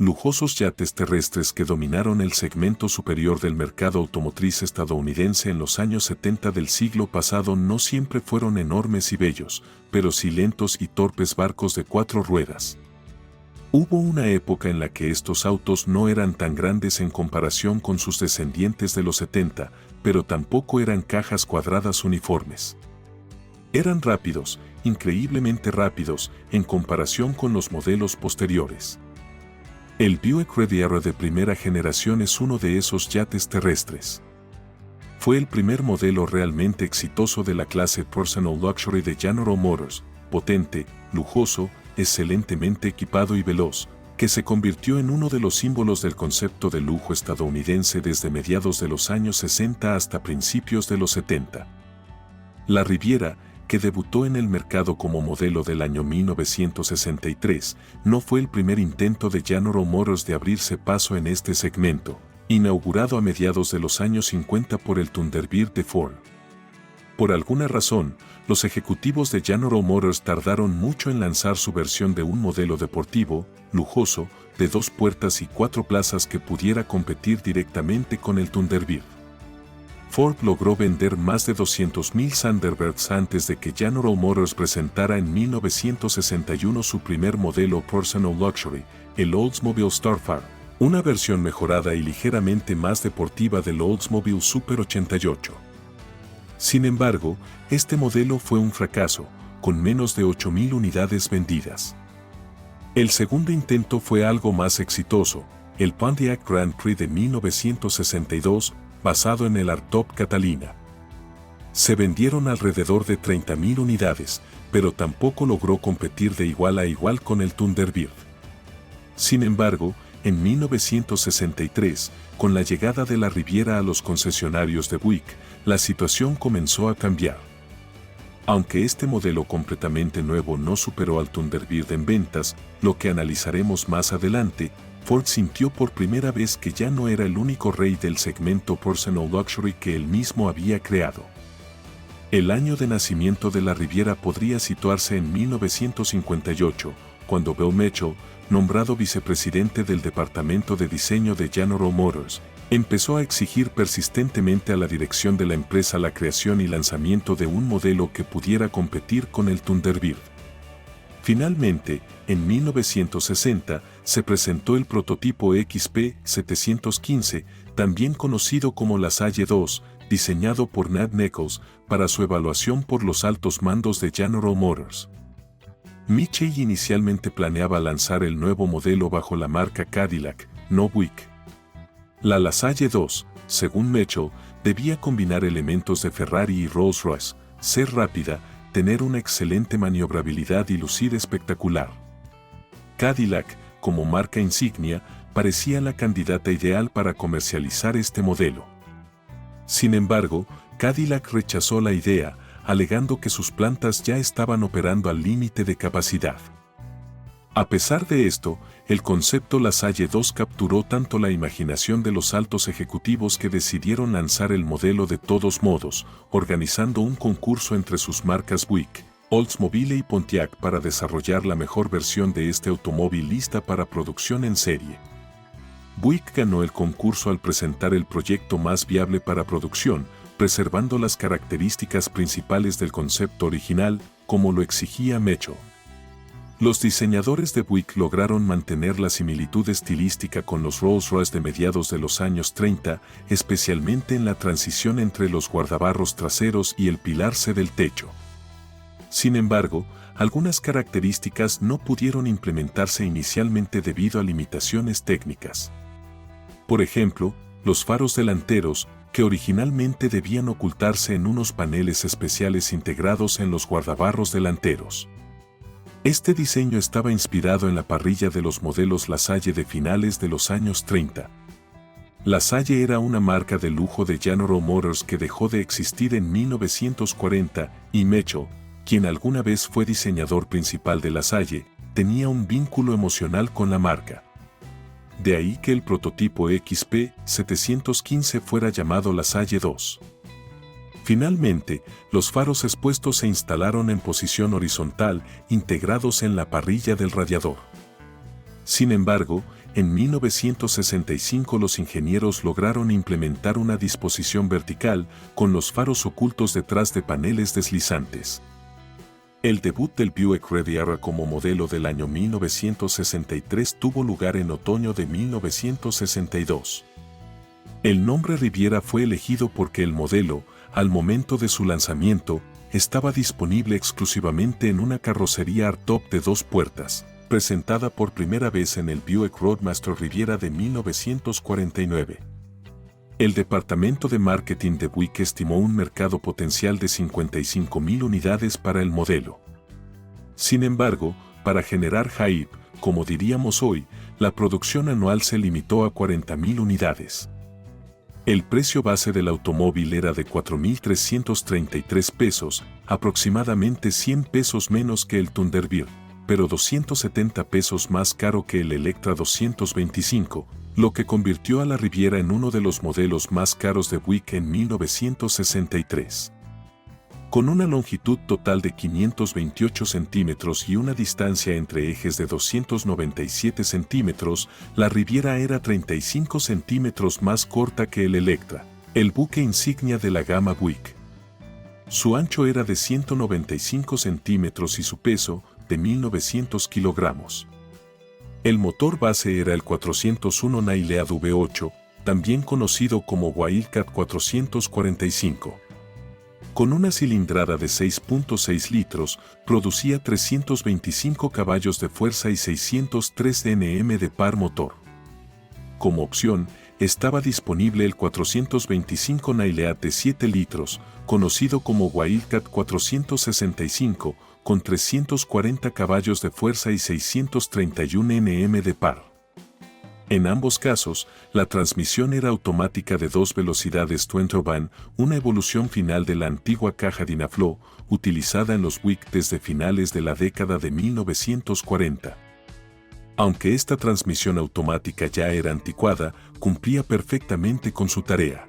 Lujosos yates terrestres que dominaron el segmento superior del mercado automotriz estadounidense en los años 70 del siglo pasado no siempre fueron enormes y bellos, pero sí lentos y torpes barcos de 4 ruedas. Hubo una época en la que estos autos no eran tan grandes en comparación con sus descendientes de los 70, pero tampoco eran cajas cuadradas uniformes. Eran rápidos, increíblemente rápidos, en comparación con los modelos posteriores. El Buick Riviera de primera generación es uno de esos yates terrestres. Fue el primer modelo realmente exitoso de la clase Personal Luxury de General Motors, potente, lujoso, excelentemente equipado y veloz, que se convirtió en uno de los símbolos del concepto de lujo estadounidense desde mediados de los años 60 hasta principios de los 70. La Riviera, que debutó en el mercado como modelo del año 1963, no fue el primer intento de General Motors de abrirse paso en este segmento, inaugurado a mediados de los años 50 por el Thunderbird de Ford. Por alguna razón, los ejecutivos de General Motors tardaron mucho en lanzar su versión de un modelo deportivo, lujoso, de 2 puertas y 4 plazas que pudiera competir directamente con el Thunderbird. Ford logró vender más de 200,000 Thunderbirds antes de que General Motors presentara en 1961 su primer modelo Personal Luxury, el Oldsmobile Starfire, una versión mejorada y ligeramente más deportiva del Oldsmobile Super 88. Sin embargo, este modelo fue un fracaso, con menos de 8,000 unidades vendidas. El segundo intento fue algo más exitoso, el Pontiac Grand Prix de 1962, basado en el hardtop Catalina. Se vendieron alrededor de 30,000 unidades, pero tampoco logró competir de igual a igual con el Thunderbird. Sin embargo, en 1963, con la llegada de la Riviera a los concesionarios de Buick, la situación comenzó a cambiar. Aunque este modelo completamente nuevo no superó al Thunderbird en ventas, lo que analizaremos más adelante, Ford sintió por primera vez que ya no era el único rey del segmento Personal Luxury que él mismo había creado. El año de nacimiento de la Riviera podría situarse en 1958, cuando Bill Mitchell, nombrado vicepresidente del Departamento de Diseño de General Motors, empezó a exigir persistentemente a la dirección de la empresa la creación y lanzamiento de un modelo que pudiera competir con el Thunderbird. Finalmente, en 1960, se presentó el prototipo XP715, también conocido como la Salle 2, diseñado por Nat Nichols, para su evaluación por los altos mandos de General Motors. Mitchell inicialmente planeaba lanzar el nuevo modelo bajo la marca Cadillac, no Buick. La LaSalle 2, según Mitchell, debía combinar elementos de Ferrari y Rolls-Royce, ser rápida, tener una excelente maniobrabilidad y lucir espectacular. Cadillac, como marca insignia, parecía la candidata ideal para comercializar este modelo. Sin embargo, Cadillac rechazó la idea, alegando que sus plantas ya estaban operando al límite de capacidad. A pesar de esto, el concepto LaSalle 2 capturó tanto la imaginación de los altos ejecutivos que decidieron lanzar el modelo de todos modos, organizando un concurso entre sus marcas Buick, Oldsmobile y Pontiac para desarrollar la mejor versión de este automóvil lista para producción en serie. Buick ganó el concurso al presentar el proyecto más viable para producción, preservando las características principales del concepto original, como lo exigía Mitchell. Los diseñadores de Buick lograron mantener la similitud estilística con los Rolls-Royce de mediados de los años 30, especialmente en la transición entre los guardabarros traseros y el pilar C del techo. Sin embargo, algunas características no pudieron implementarse inicialmente debido a limitaciones técnicas. Por ejemplo, los faros delanteros, que originalmente debían ocultarse en unos paneles especiales integrados en los guardabarros delanteros. Este diseño estaba inspirado en la parrilla de los modelos LaSalle de finales de los años 30. LaSalle era una marca de lujo de General Motors que dejó de existir en 1940 y Mitchell, quien alguna vez fue diseñador principal de LaSalle, tenía un vínculo emocional con la marca. De ahí que el prototipo XP715 fuera llamado LaSalle 2. Finalmente, los faros expuestos se instalaron en posición horizontal, integrados en la parrilla del radiador. Sin embargo, en 1965 los ingenieros lograron implementar una disposición vertical con los faros ocultos detrás de paneles deslizantes. El debut del Buick Riviera como modelo del año 1963 tuvo lugar en otoño de 1962. El nombre Riviera fue elegido porque el modelo, al momento de su lanzamiento, estaba disponible exclusivamente en una carrocería hardtop de 2 puertas, presentada por primera vez en el Buick Roadmaster Riviera de 1949. El departamento de marketing de Buick estimó un mercado potencial de 55,000 unidades para el modelo. Sin embargo, para generar hype, como diríamos hoy, la producción anual se limitó a 40,000 unidades. El precio base del automóvil era de $4,333, aproximadamente 100 pesos menos que el Thunderbird, pero 270 pesos más caro que el Electra 225, lo que convirtió a la Riviera en uno de los modelos más caros de Buick en 1963. Con una longitud total de 528 centímetros y una distancia entre ejes de 297 centímetros, la Riviera era 35 centímetros más corta que el Electra, el buque insignia de la gama Buick. Su ancho era de 195 centímetros y su peso, de 1.900 kilogramos. El motor base era el 401 Nailed V8, también conocido como Wildcat 445. Con una cilindrada de 6.6 litros, producía 325 caballos de fuerza y 603 Nm de par motor. Como opción, estaba disponible el 425 Nailed de 7 litros, conocido como Wildcat 465, con 340 caballos de fuerza y 631 Nm de par. En ambos casos, la transmisión era automática de 2 velocidades Twin Turbine, una evolución final de la antigua caja Dynaflow, utilizada en los Buick desde finales de la década de 1940. Aunque esta transmisión automática ya era anticuada, cumplía perfectamente con su tarea.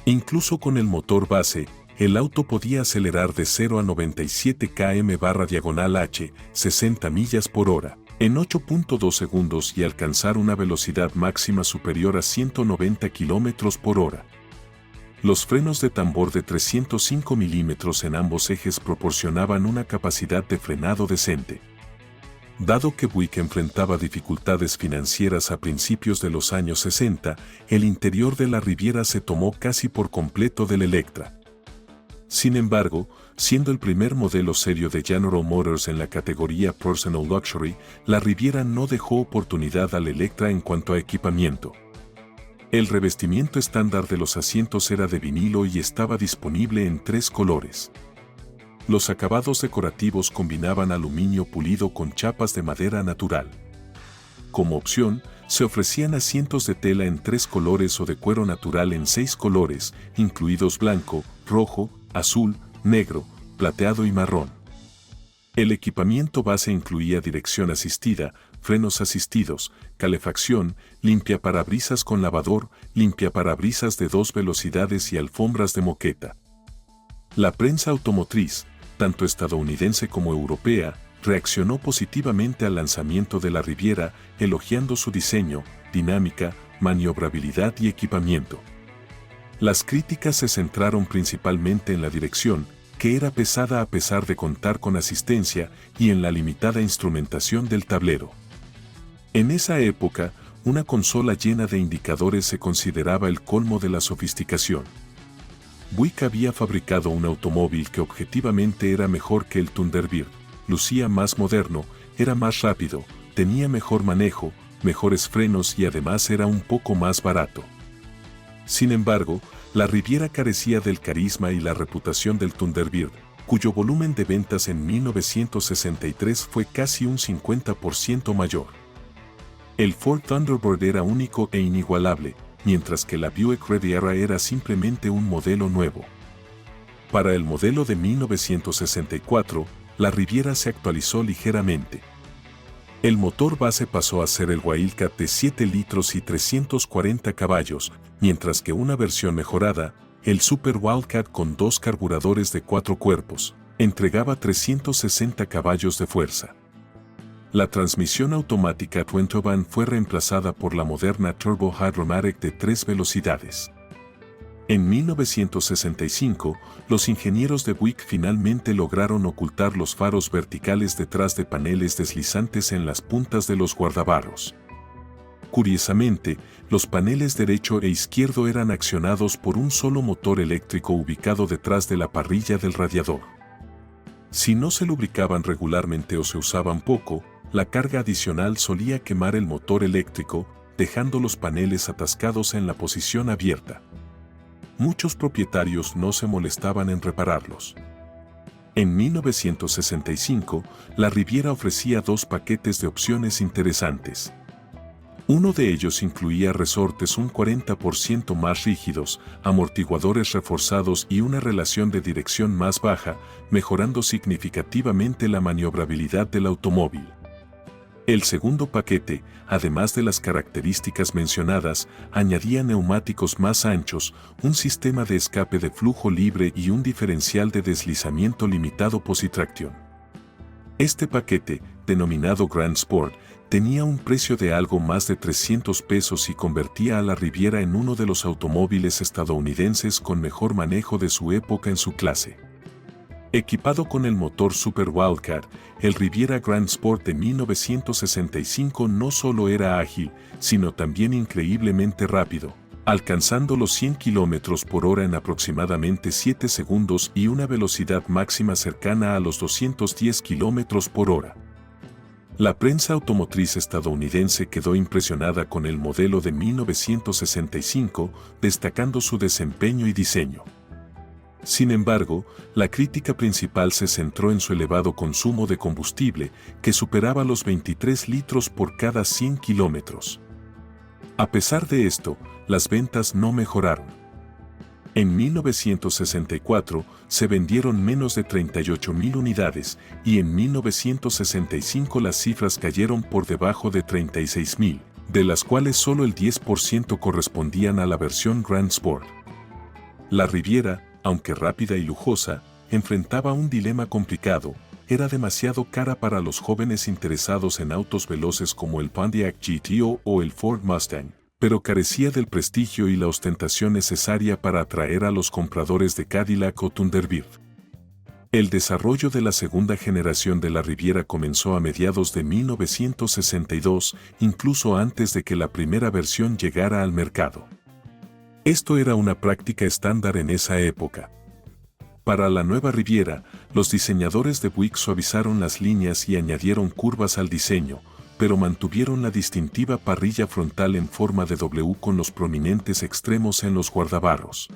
Incluso con el motor base, el auto podía acelerar de 0 a 97 km/h, 60 millas por hora, en 8.2 segundos y alcanzar una velocidad máxima superior a 190 km por hora. Los frenos de tambor de 305 mm en ambos ejes proporcionaban una capacidad de frenado decente. Dado que Buick enfrentaba dificultades financieras a principios de los años 60, el interior de la Riviera se tomó casi por completo del Electra. Sin embargo, siendo el primer modelo serio de General Motors en la categoría Personal Luxury, la Riviera no dejó oportunidad al Electra en cuanto a equipamiento. El revestimiento estándar de los asientos era de vinilo y estaba disponible en 3 colores. Los acabados decorativos combinaban aluminio pulido con chapas de madera natural. Como opción, se ofrecían asientos de tela en 3 colores o de cuero natural en 6 colores, incluidos blanco, rojo, azul, negro, plateado y marrón. El equipamiento base incluía dirección asistida, frenos asistidos, calefacción, limpiaparabrisas con lavador, limpiaparabrisas de 2 velocidades y alfombras de moqueta. La prensa automotriz, tanto estadounidense como europea, reaccionó positivamente al lanzamiento de la Riviera, elogiando su diseño, dinámica, maniobrabilidad y equipamiento. Las críticas se centraron principalmente en la dirección, que era pesada a pesar de contar con asistencia, y en la limitada instrumentación del tablero. En esa época, una consola llena de indicadores se consideraba el colmo de la sofisticación. Buick había fabricado un automóvil que objetivamente era mejor que el Thunderbird, lucía más moderno, era más rápido, tenía mejor manejo, mejores frenos y además era un poco más barato. Sin embargo, la Riviera carecía del carisma y la reputación del Thunderbird, cuyo volumen de ventas en 1963 fue casi un 50% mayor. El Ford Thunderbird era único e inigualable, mientras que la Buick Riviera era simplemente un modelo nuevo. Para el modelo de 1964, la Riviera se actualizó ligeramente. El motor base pasó a ser el Wildcat de 7 litros y 340 caballos, mientras que una versión mejorada, el Super Wildcat con 2 carburadores de 4 cuerpos, entregaba 360 caballos de fuerza. La transmisión automática Twin-Turban fue reemplazada por la moderna Turbo Hydromatic de 3 velocidades. En 1965, los ingenieros de Buick finalmente lograron ocultar los faros verticales detrás de paneles deslizantes en las puntas de los guardabarros. Curiosamente, los paneles derecho e izquierdo eran accionados por un solo motor eléctrico ubicado detrás de la parrilla del radiador. Si no se lubricaban regularmente o se usaban poco, la carga adicional solía quemar el motor eléctrico, dejando los paneles atascados en la posición abierta. Muchos propietarios no se molestaban en repararlos. En 1965, la Riviera ofrecía 2 paquetes de opciones interesantes. Uno de ellos incluía resortes un 40% más rígidos, amortiguadores reforzados y una relación de dirección más baja, mejorando significativamente la maniobrabilidad del automóvil. El segundo paquete, además de las características mencionadas, añadía neumáticos más anchos, un sistema de escape de flujo libre y un diferencial de deslizamiento limitado Positraction. Este paquete, denominado Grand Sport, tenía un precio de algo más de $300 y convertía a la Riviera en uno de los automóviles estadounidenses con mejor manejo de su época en su clase. Equipado con el motor Super Wildcat, el Riviera Grand Sport de 1965 no solo era ágil, sino también increíblemente rápido, alcanzando los 100 km por hora en aproximadamente 7 segundos y una velocidad máxima cercana a los 210 km por hora. La prensa automotriz estadounidense quedó impresionada con el modelo de 1965, destacando su desempeño y diseño. Sin embargo, la crítica principal se centró en su elevado consumo de combustible, que superaba los 23 litros por cada 100 kilómetros. A pesar de esto, las ventas no mejoraron. En 1964 se vendieron menos de 38,000 unidades y en 1965 las cifras cayeron por debajo de 36,000, de las cuales solo el 10% correspondían a la versión Grand Sport. La Riviera, aunque rápida y lujosa, enfrentaba un dilema complicado: era demasiado cara para los jóvenes interesados en autos veloces como el Pontiac GTO o el Ford Mustang, pero carecía del prestigio y la ostentación necesaria para atraer a los compradores de Cadillac o Thunderbird. El desarrollo de la segunda generación de la Riviera comenzó a mediados de 1962, incluso antes de que la primera versión llegara al mercado. Esto era una práctica estándar en esa época. Para la nueva Riviera, los diseñadores de Buick suavizaron las líneas y añadieron curvas al diseño, pero mantuvieron la distintiva parrilla frontal en forma de W con los prominentes extremos en los guardabarros.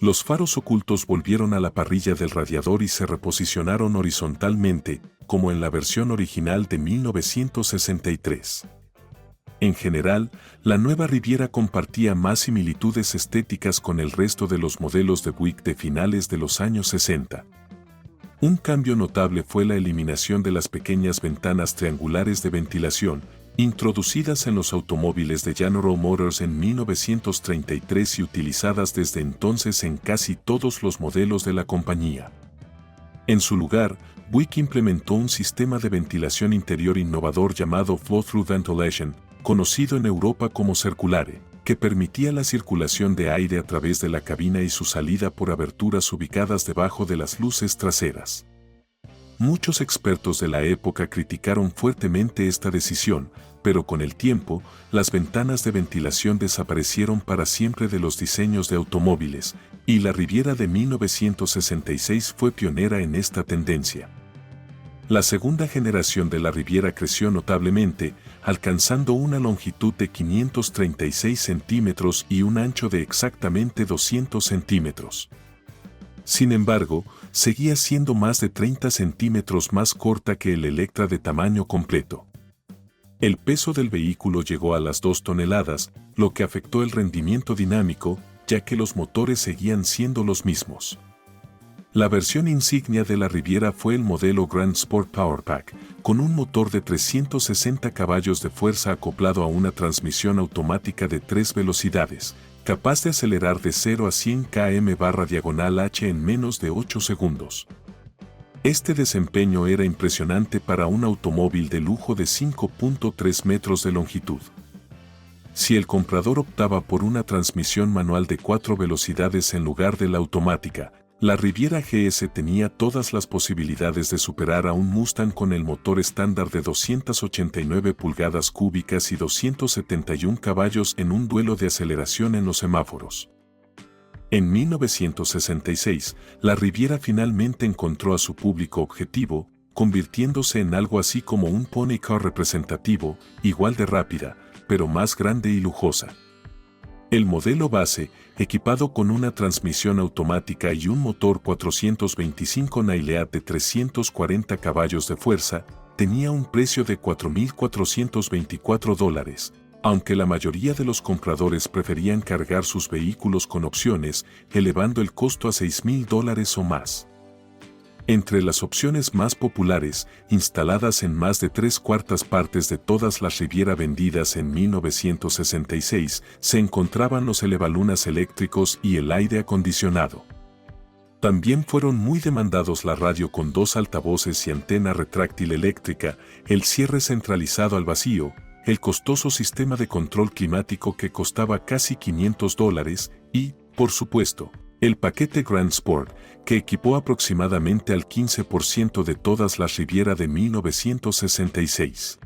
Los faros ocultos volvieron a la parrilla del radiador y se reposicionaron horizontalmente, como en la versión original de 1963. En general, la nueva Riviera compartía más similitudes estéticas con el resto de los modelos de Buick de finales de los años 60. Un cambio notable fue la eliminación de las pequeñas ventanas triangulares de ventilación, introducidas en los automóviles de General Motors en 1933 y utilizadas desde entonces en casi todos los modelos de la compañía. En su lugar, Buick implementó un sistema de ventilación interior innovador llamado Flow-Through Ventilation, conocido en Europa como Circulare, que permitía la circulación de aire a través de la cabina y su salida por aberturas ubicadas debajo de las luces traseras. Muchos expertos de la época criticaron fuertemente esta decisión, pero con el tiempo, las ventanas de ventilación desaparecieron para siempre de los diseños de automóviles, y la Riviera de 1966 fue pionera en esta tendencia. La segunda generación de la Riviera creció notablemente, alcanzando una longitud de 536 centímetros y un ancho de exactamente 200 centímetros. Sin embargo, seguía siendo más de 30 centímetros más corta que el Electra de tamaño completo. El peso del vehículo llegó a las 2 toneladas, lo que afectó el rendimiento dinámico, ya que los motores seguían siendo los mismos. La versión insignia de la Riviera fue el modelo Grand Sport Power Pack, con un motor de 360 caballos de fuerza acoplado a una transmisión automática de 3 velocidades, capaz de acelerar de 0 a 100 km/h en menos de 8 segundos. Este desempeño era impresionante para un automóvil de lujo de 5.3 metros de longitud. Si el comprador optaba por una transmisión manual de 4 velocidades en lugar de la automática, la Riviera GS tenía todas las posibilidades de superar a un Mustang con el motor estándar de 289 pulgadas cúbicas y 271 caballos en un duelo de aceleración en los semáforos. En 1966, la Riviera finalmente encontró a su público objetivo, convirtiéndose en algo así como un pony car representativo, igual de rápida, pero más grande y lujosa. El modelo base, equipado con una transmisión automática y un motor 425 Nailead de 340 caballos de fuerza, tenía un precio de $4,424, aunque la mayoría de los compradores preferían cargar sus vehículos con opciones, elevando el costo a $6,000 o más. Entre las opciones más populares, instaladas en más de 3/4 partes de todas las Riviera vendidas en 1966, se encontraban los elevalunas eléctricos y el aire acondicionado. También fueron muy demandados la radio con 2 altavoces y antena retráctil eléctrica, el cierre centralizado al vacío, el costoso sistema de control climático que costaba casi $500 y, por supuesto, el paquete Grand Sport, que equipó aproximadamente al 15% de todas las Riviera de 1966.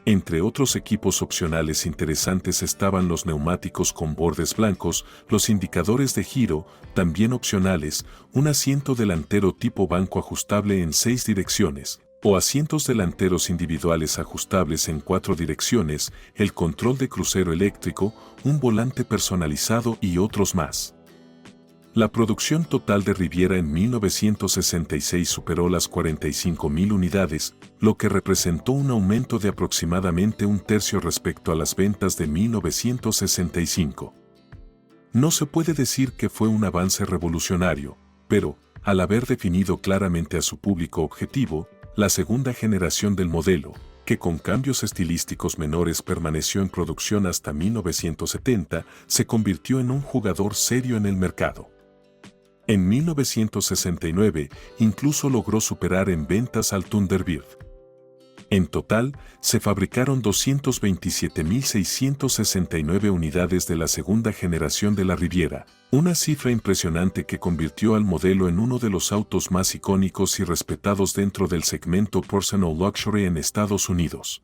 Entre otros equipos opcionales interesantes estaban los neumáticos con bordes blancos, los indicadores de giro, también opcionales, un asiento delantero tipo banco ajustable en 6 direcciones, o asientos delanteros individuales ajustables en 4 direcciones, el control de crucero eléctrico, un volante personalizado y otros más. La producción total de Riviera en 1966 superó las 45,000 unidades, lo que representó un aumento de aproximadamente un tercio respecto a las ventas de 1965. No se puede decir que fue un avance revolucionario, pero, al haber definido claramente a su público objetivo, la segunda generación del modelo, que con cambios estilísticos menores permaneció en producción hasta 1970, se convirtió en un jugador serio en el mercado. En 1969, incluso logró superar en ventas al Thunderbird. En total, se fabricaron 227,669 unidades de la segunda generación de la Riviera, una cifra impresionante que convirtió al modelo en uno de los autos más icónicos y respetados dentro del segmento Personal Luxury en Estados Unidos.